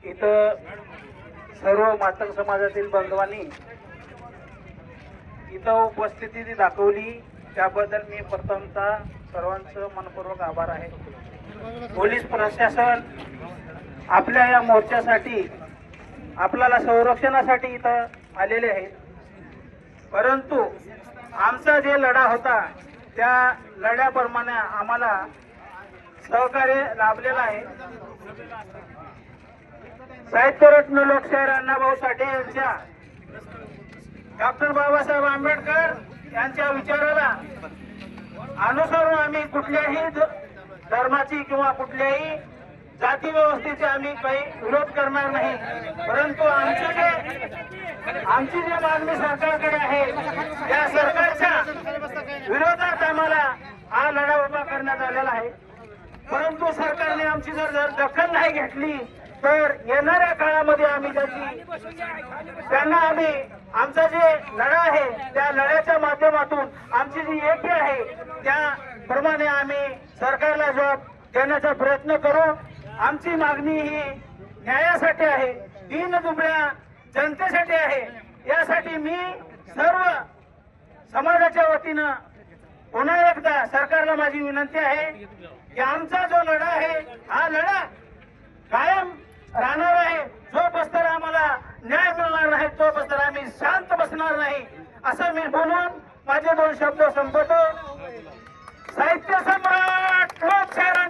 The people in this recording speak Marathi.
इथं सर्व मातंग समाजातील बांधवांनी इथं उपस्थिती दाखवली त्याबद्दल मी प्रथमतः सर्वांचं मनपूर्वक आभार आहे। पोलीस प्रशासन आपल्या या मोर्चासाठी आपल्याला संरक्षणासाठी इथं आलेले आहेत, परंतु आमचा जे लढा होता त्या लढ्याप्रमाणे आम्हाला सहकार्य लाभलेलं आहे। साहित्यरत्न लोकशाहीर अण्णाभाऊ साठे यांच्या डॉक्टर बाबासाहेब आंबेडकर यांच्या विचाराला अनुसरून आम्ही कुठल्याही धर्माची किंवा कुठल्याही जाती व्यवस्थेचे आम्ही काही विरोध करणार नाही, परंतु आमची जी मागणी सरकारकडे आहे त्या सरकारच्या विरोधात आम्हाला हा लढा उभा करण्यात आलेला आहे। परंतु सरकारने आमची जर दखल नाही घेतली तर येणाऱ्या काळामध्ये आम्ही त्यांना आमचा जे लढा आहे त्या लढ्याच्या माध्यमातून आमची जी एकी आहे त्याप्रमाणे आम्ही सरकारला जबाब देण्याचा प्रयत्न करू। आमची मागणी ही न्यायासाठी आहे, दीनदुबळ्या जनतेसाठी आहे। यासाठी मी सर्व समाजाच्या वतीनं पुन्हा एकदा सरकारला माझी विनंती आहे की आमचा जो लढा आहे हा लढा कायम राहणार आहे। जो बस्तर आम्हाला न्याय मिळणार नाही तो बस्तर आम्ही शांत बसणार नाही, असं मी बोलून माझे 2 शब्द संपवतो। साहित्य सम्राट लोकशाहीर